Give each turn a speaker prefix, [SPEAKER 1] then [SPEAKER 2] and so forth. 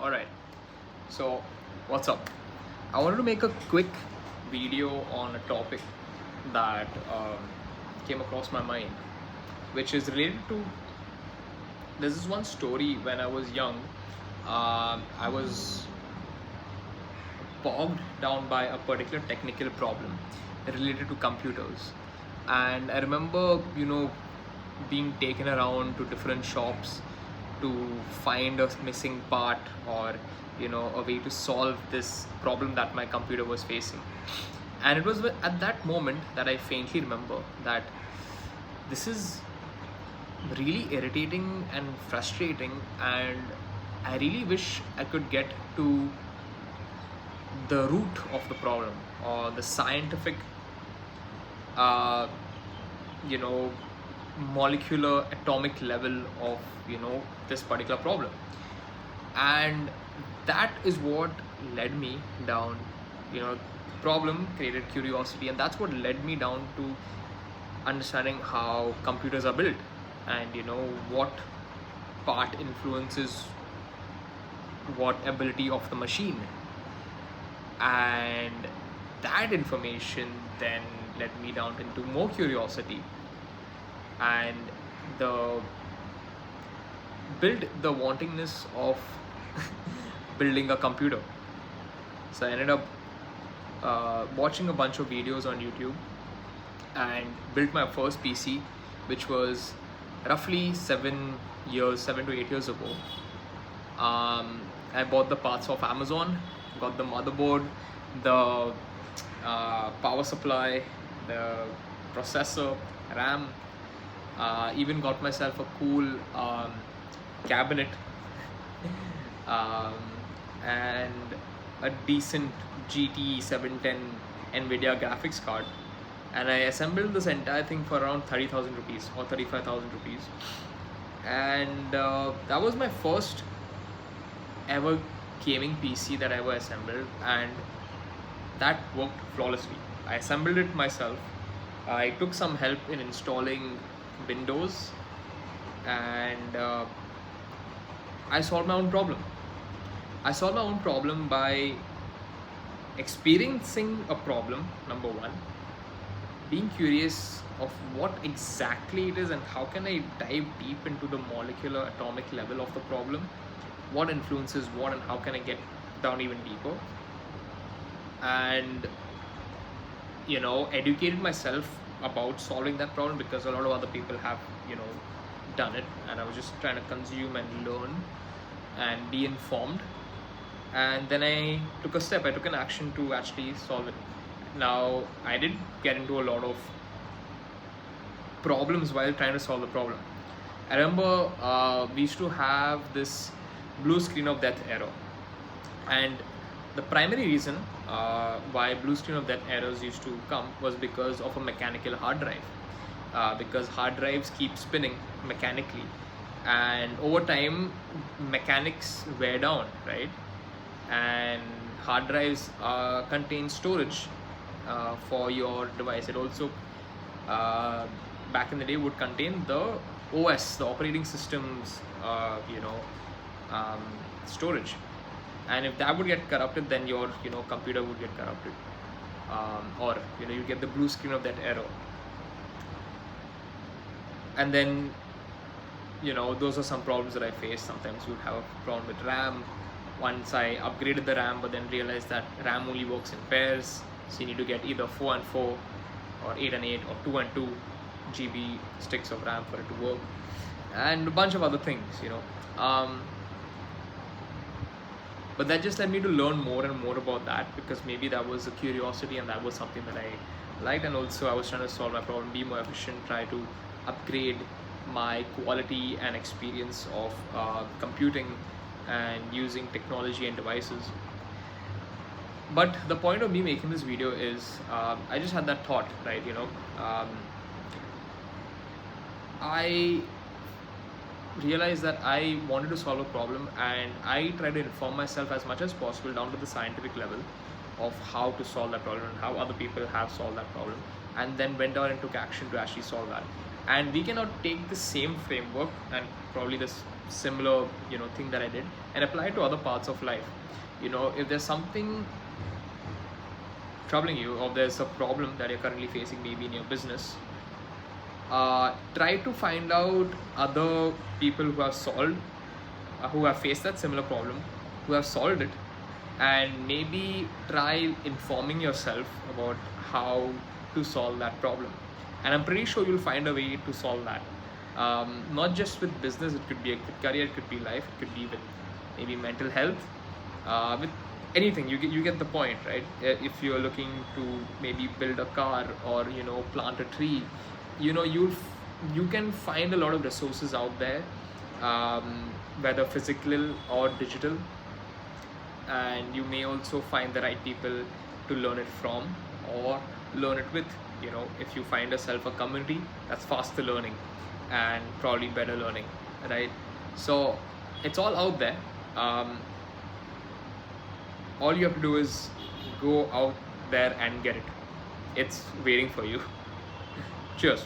[SPEAKER 1] Alright, so what's up? I wanted to make a quick video on a topic that came across my mind, which is related to. There's this one story when I was young. I was bogged down by a particular technical problem related to computers, and I remember, being taken around to different shops to find a missing part or a way to solve this problem that my computer was facing. And it was at that moment that I faintly remember that this is really irritating and frustrating, and I really wish I could get to the root of the problem or the scientific uh, you know molecular atomic level of this particular problem. And that is what led me down. Problem created curiosity, and that's what led me down to understanding how computers are built, and what part influences what ability of the machine. And that information then led me down into more curiosity and the build the wantingness of building a computer. So I ended up watching a bunch of videos on YouTube and built my first PC, which was roughly 7 to 8 years ago. I bought the parts off Amazon, got the motherboard, the power supply, the processor, RAM, even got myself a cool cabinet um, and a decent GT 710 NVIDIA graphics card, and I assembled this entire thing for around 30,000 rupees or 35,000 rupees. And that was my first ever gaming PC that I ever assembled, and that worked flawlessly. I assembled it myself. I took some help in installing Windows, and I solved my own problem. I solved my own problem by experiencing a problem, number one, being curious of what exactly it is and how can I dive deep into the molecular atomic level of the problem, what influences what, and how can I get down even deeper, and educated myself about solving that problem, because a lot of other people have done it, and I was just trying to consume and learn and be informed. And then I took an action to actually solve it. Now, I did get into a lot of problems while trying to solve the problem. I remember we used to have this blue screen of death error, and the primary reason why blue screen of death errors used to come was because of a mechanical hard drive, because hard drives keep spinning mechanically, and over time mechanics wear down, right? And hard drives contain storage for your device. It also back in the day would contain the OS, the operating system's storage, and if that would get corrupted, then your computer would get corrupted, or you get the blue screen of that error. And then those are some problems that I faced. Sometimes you would have a problem with RAM. Once I upgraded the RAM, but then realized that RAM only works in pairs, so you need to get either 4 and 4 or 8 and 8 or 2 and 2 GB sticks of RAM for it to work, and a bunch of other things, but that just led me to learn more and more about that, because maybe that was a curiosity and that was something that I liked. And also I was trying to solve my problem, be more efficient, try to upgrade my quality and experience of computing and using technology and devices. But the point of me making this video is I just had that thought, right? I realized that I wanted to solve a problem, and I tried to inform myself as much as possible down to the scientific level of how to solve that problem and how other people have solved that problem, and then went out and took action to actually solve that. And we cannot take the same framework and probably this similar, thing that I did, and apply it to other parts of life. If there's something troubling you, or there's a problem that you're currently facing, maybe in your business, try to find out other people who have faced that similar problem, who have solved it, and maybe try informing yourself about how to solve that problem. And I'm pretty sure you'll find a way to solve that. Not just with business, it could be with career, it could be life, it could be with maybe mental health, with anything. You get the point, right? If you're looking to maybe build a car, or plant a tree, you can find a lot of resources out there, whether physical or digital, and you may also find the right people to learn it from, or learn it with. If you find yourself a community that's faster learning and probably better learning, right? So it's all out there. All you have to do is go out there and get it. It's waiting for you. Cheers.